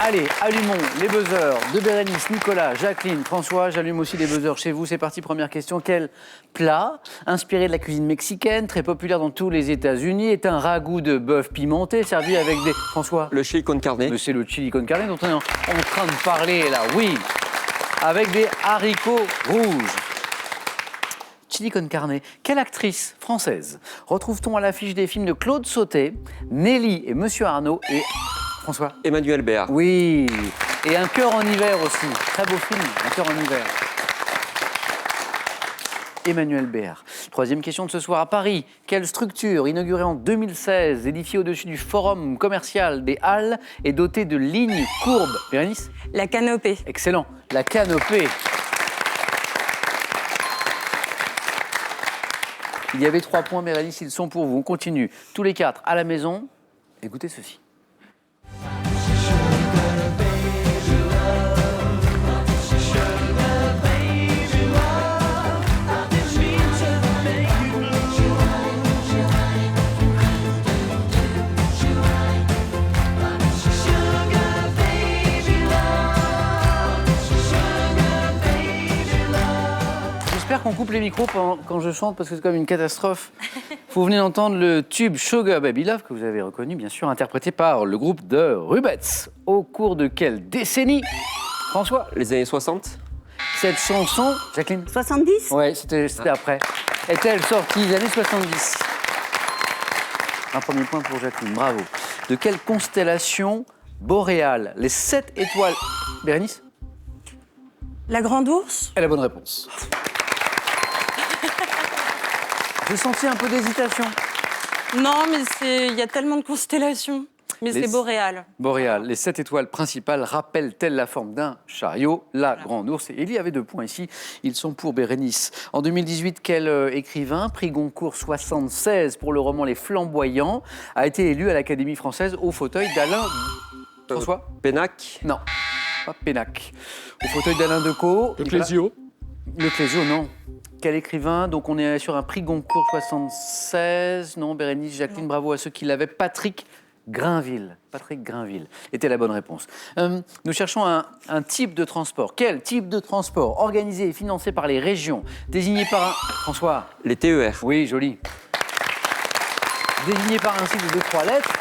Allez, allumons les buzzers de Bérénice, Nicolas, Jacqueline, François. J'allume aussi les buzzers chez vous. C'est parti, première question. Quel plat, inspiré de la cuisine mexicaine, très populaire dans tous les États-Unis, est un ragoût de bœuf pimenté servi avec des... François? Le chili con carne. Mais c'est le chili con carne dont on est en train de parler là, oui. Avec des haricots rouges. Chili con carne. Quelle actrice française retrouve-t-on à l'affiche des films de Claude Sautet, Nelly et Monsieur Arnaud et... François? Emmanuel Béard. Oui. Et Un cœur en hiver aussi. Très beau film, Un cœur en hiver. Emmanuel Béard. Troisième question de ce soir à Paris. Quelle structure, inaugurée en 2016, édifiée au-dessus du forum commercial des Halles, est dotée de lignes courbes? Bérénice? La canopée. Excellent. La canopée. Il y avait 3 points, Bérénice, ils sont pour vous. On continue. Tous les 4 à la maison. Écoutez ceci. J'espère qu'on coupe les micros quand je chante parce que c'est comme une catastrophe. Vous venez d'entendre le tube Sugar Baby Love que vous avez reconnu, bien sûr, interprété par le groupe de Rubets. Au cours de quelle décennie, François? Les années 60. Cette chanson, Jacqueline? 70. Ouais, c'était après. Est-elle sortie des années 70? Un premier point pour Jacqueline, bravo. De quelle constellation boréale les 7 étoiles... Bérénice? La grande ours. est la bonne réponse. J'ai senti un peu d'hésitation. Non, mais il y a tellement de constellations. Mais c'est boréal. Boréal. Les 7 étoiles principales rappellent-elles la forme d'un chariot? La grande ours. Et il y avait 2 points ici. Ils sont pour Bérénice. En 2018, quel écrivain, prix Goncourt 76 pour le roman Les Flamboyants, a été élu à l'Académie française au fauteuil d'Alain... François? Pénac. Non, pas Pénac. Au fauteuil d'Alain Decaux. Le Clésio. Le Clésio, non. Quel écrivain? Donc on est sur un prix Goncourt 76. Non, Bérénice, Jacqueline, bravo à ceux qui l'avaient. Patrick Grinville. Patrick Grinville était la bonne réponse. Nous cherchons un type de transport. Quel type de transport organisé et financé par les régions, désigné par un... François? Les TER. Oui, joli. Désigné par un sigle de 3 lettres,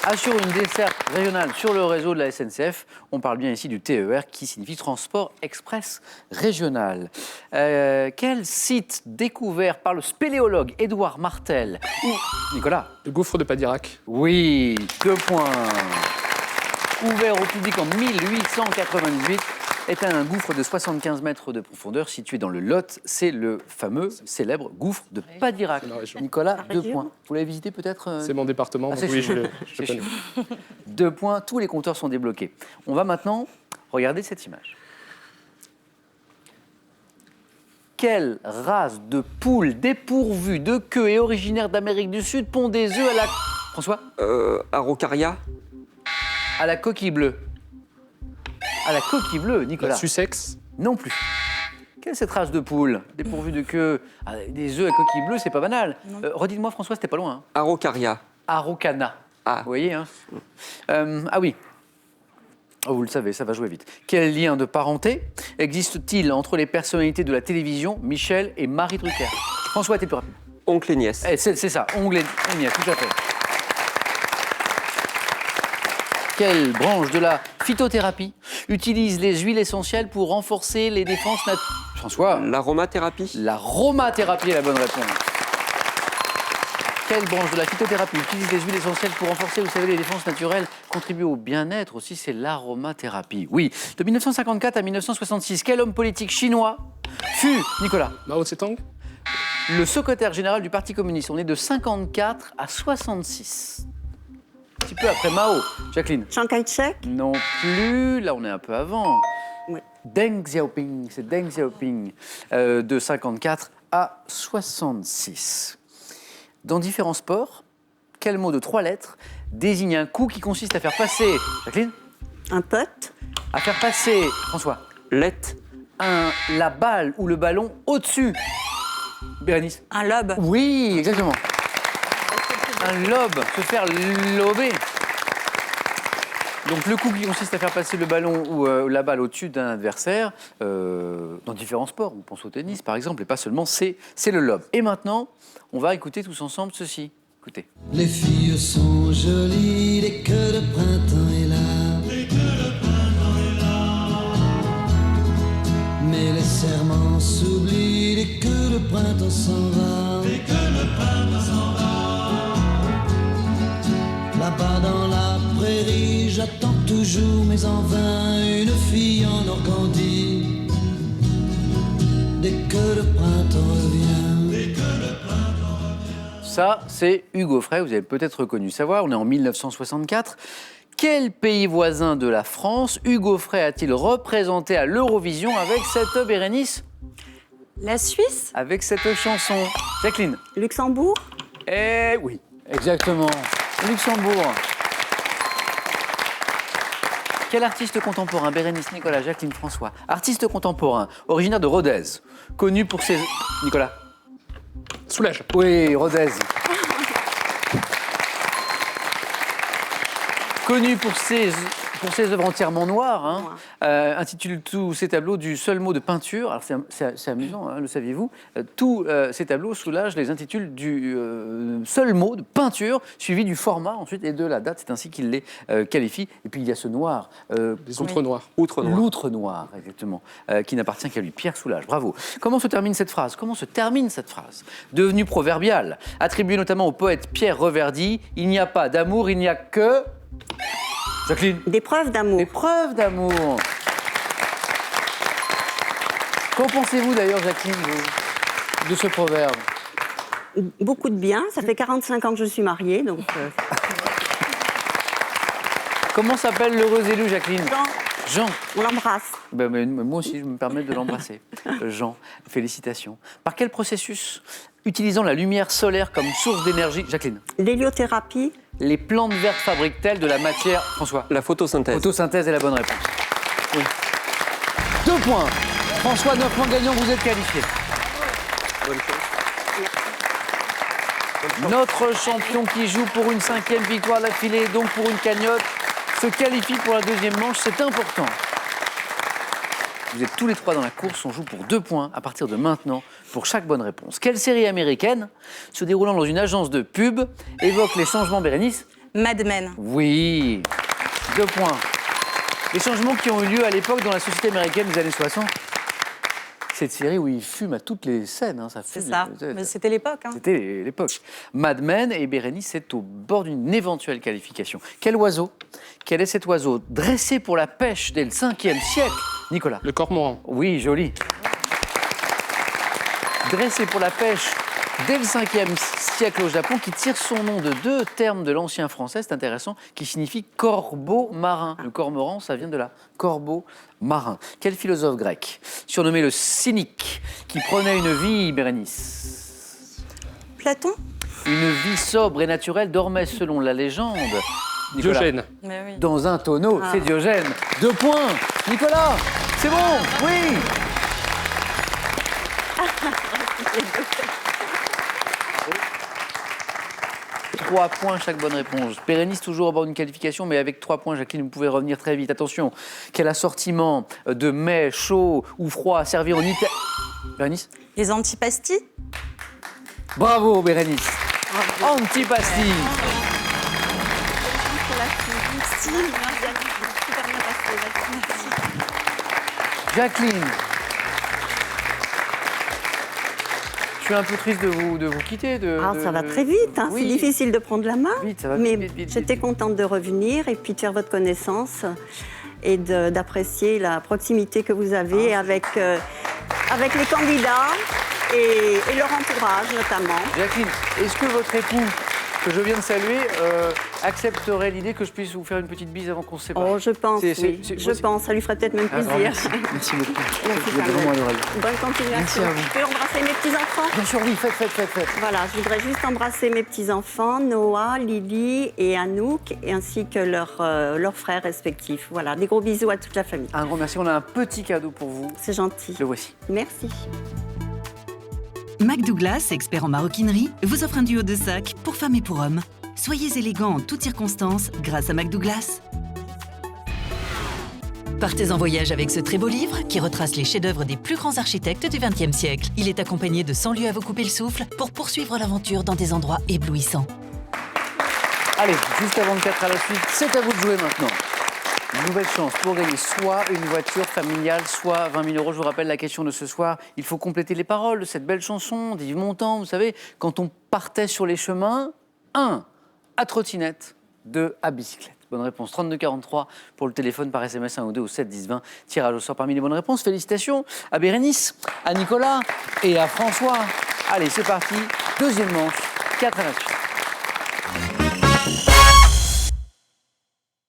assure une desserte régionale sur le réseau de la SNCF. On parle bien ici du TER qui signifie Transport Express Régional. Quel site découvert par le spéléologue Édouard Martel ou Nicolas? Le gouffre de Padirac. Oui, 2 points. Ouvert au public en 1898, est un gouffre de 75 mètres de profondeur situé dans le Lot. C'est le fameux, célèbre gouffre de Padirac. Nicolas, 2 points. Vous l'avez visité peut-être? C'est mon département, donc c'est oui, sûr. je connais. 2 points, tous les compteurs sont débloqués. On va maintenant regarder cette image. Quelle race de poule dépourvue de queue et originaire d'Amérique du Sud pond des œufs à la... François? Araucaria. À la coquille bleue. À la coquille bleue, Nicolas. La Sussex. Non plus. Quelle est cette race de poule dépourvue de queue? Des œufs à coquille bleue, c'est pas banal. Redites-moi, François, c'était pas loin. Hein. Araucaria. Araucana. Ah. Vous voyez, hein. Ah oui. Oh, vous le savez, ça va jouer vite. Quel lien de parenté existe-t-il entre les personnalités de la télévision, Michel et Marie Drucker? François, t'es plus rapide. Oncle et nièce. C'est ça, ongle et nièce, tout à fait. Quelle branche de la phytothérapie utilise les huiles essentielles pour renforcer les défenses naturelles? François? L'aromathérapie. L'aromathérapie est la bonne réponse. Quelle branche de la phytothérapie utilise les huiles essentielles pour renforcer, vous savez, les défenses naturelles, contribuer au bien-être aussi? C'est l'aromathérapie. Oui. De 1954 à 1966, quel homme politique chinois fut, Nicolas, Mao Tse-tung. le secrétaire général du Parti communiste? On est de 54 à 66. Un petit peu après Mao. Jacqueline? Chiang Kai-shek. Non plus. Là, on est un peu avant. Oui. Deng Xiaoping. C'est Deng Xiaoping. De 54 à 66. Dans différents sports, quel mot de 3 lettres désigne un coup qui consiste à faire passer... Jacqueline? Un pote. À faire passer... François? Lette. La balle ou le ballon au-dessus. Bérénice? Un lobe. Oui, exactement. Un lobe, se faire lober. Donc le coup qui consiste à faire passer le ballon ou la balle au-dessus d'un adversaire, dans différents sports, on pense au tennis par exemple, et pas seulement, c'est le lob. Et maintenant, on va écouter tous ensemble ceci. Écoutez. Les filles sont jolies dès que le printemps est là. Mais les serments s'oublient dès que le printemps s'en va. Là-bas dans la prairie, j'attends toujours, mais en vain, une fille en Organdie. Dès que le printemps revient. Ça, c'est Hugo Frey, vous avez peut-être reconnu sa voix, on est en 1964. Quel pays voisin de la France Hugo Frey a-t-il représenté à l'Eurovision avec cette Bérénice? La Suisse? Avec cette chanson. Jacqueline? Luxembourg? Eh oui, exactement. Luxembourg. Quel artiste contemporain, Bérénice, Nicolas, Jacqueline, François, artiste contemporain, originaire de Rodez, connu pour ses... Nicolas? Soulage. Oui, Rodez. Connu pour ses œuvres entièrement noires, hein, intitule tous ses tableaux du seul mot de peinture. Alors c'est amusant, hein, le saviez-vous? Tous ces tableaux, Soulage les intitule du seul mot de peinture, suivi du format ensuite et de la date. C'est ainsi qu'il les qualifie. Et puis il y a ce noir. Les outres noirs. Outre noir. L'outre noir, exactement, qui n'appartient qu'à lui, Pierre Soulages. Bravo. Comment se termine cette phrase? Devenue proverbiale, attribuée notamment au poète Pierre Reverdy, il n'y a pas d'amour, il n'y a que... Jacqueline? Des preuves d'amour. Des preuves d'amour. Qu'en pensez-vous d'ailleurs, Jacqueline, de ce proverbe? Beaucoup de bien. Ça fait 45 ans que je suis mariée, donc... Comment s'appelle l'heureux élu, Jacqueline? Jean, Jean. on l'embrasse. Mais moi aussi, je me permets de l'embrasser. Jean, félicitations. Par quel processus, utilisant la lumière solaire comme source d'énergie, Jacqueline? L'héliothérapie? Les plantes vertes fabriquent-elles de la matière, François? La photosynthèse. Photosynthèse est la bonne réponse. Oui. 2 points. François, 9 points gagnants, vous êtes qualifié. Bonne chance. Notre champion qui joue pour une 5e victoire d'affilée, donc pour une cagnotte, se qualifie pour la 2e manche, c'est important. Vous êtes tous les 3 dans la course, on joue pour 2 points à partir de maintenant pour chaque bonne réponse. Quelle série américaine, se déroulant dans une agence de pub, évoque les changements, Bérénice? Mad Men. Oui, 2 points. Les changements qui ont eu lieu à l'époque dans la société américaine des années 60. Cette série où ils fument à toutes les scènes, hein, ça C'est fume. ça. Mais c'était l'époque. Hein. C'était l'époque. Mad Men et Bérénice est au bord d'une éventuelle qualification. Quel oiseau? Quel est cet oiseau dressé pour la pêche dès le 5e siècle? Nicolas? Le cormoran. Oui, joli. Dressé pour la pêche dès le 5e siècle au Japon, qui tire son nom de 2 termes de l'ancien français, c'est intéressant, qui signifie corbeau marin. Le cormoran, ça vient de la corbeau marin. Quel philosophe grec, surnommé le cynique, qui prenait une vie, Bérénice? Platon? Une vie sobre et naturelle, dormait selon la légende. Nicolas? Diogène. Mais oui. Dans un tonneau, c'est Diogène. 2 points. Nicolas, c'est bon, oui. 3 points chaque bonne réponse. Bérénice toujours au bord d'une qualification, mais avec 3 points, Jacqueline, vous pouvez revenir très vite. Attention, quel assortiment de mets chauds ou froids servis en Italie? Bérénice? Les antipastis? Bravo, Bérénice. Antipasti. Jacqueline. Je suis un peu triste de vous quitter. Ça va très vite, hein. Oui. C'est difficile de prendre la main. Vite, ça va mais vite, vite, vite, j'étais vite. contente de revenir et puis de faire votre connaissance et d'apprécier la proximité que vous avez avec les candidats et leur entourage notamment. Jacqueline, est-ce que votre époux, que je viens de saluer, accepterait l'idée que je puisse vous faire une petite bise avant qu'on se sépare? Oh, je pense, C'est- oui. c'est- Je pense, ça lui ferait peut-être même Ah, grand plaisir. merci. Merci beaucoup. Merci, Vous êtes Samuel. vraiment adorable. Bonne continuation. Merci à vous. Je peux embrasser mes petits-enfants? Bien sûr, oui, faites. Voilà, je voudrais juste embrasser mes petits-enfants, Noah, Lily et Anouk, et ainsi que leurs frères respectifs. Voilà, des gros bisous à toute la famille. Un grand merci. On a un petit cadeau pour vous. C'est gentil. Le voici. Merci. McDouglas, expert en maroquinerie, vous offre un duo de sacs pour femmes et pour hommes. Soyez élégants en toutes circonstances grâce à McDouglas. Partez en voyage avec ce très beau livre qui retrace les chefs-d'œuvre des plus grands architectes du XXe siècle. Il est accompagné de 100 lieux à vous couper le souffle pour poursuivre l'aventure dans des endroits éblouissants. Allez, juste avant de 4 à la suite, c'est à vous de jouer maintenant. Une nouvelle chance pour gagner soit une voiture familiale, soit 20 000 euros. Je vous rappelle la question de ce soir. Il faut compléter les paroles de cette belle chanson d'Yves Montand. Vous savez, quand on partait sur les chemins, 1 à trottinette, 2 à bicyclette. Bonne réponse, 3243 pour le téléphone par SMS 1 ou 2 ou 7 10 20. Tirage au sort parmi les bonnes réponses. Félicitations à Bérénice, à Nicolas et à François. Allez, c'est parti. Deuxième manche, 4 à la suite.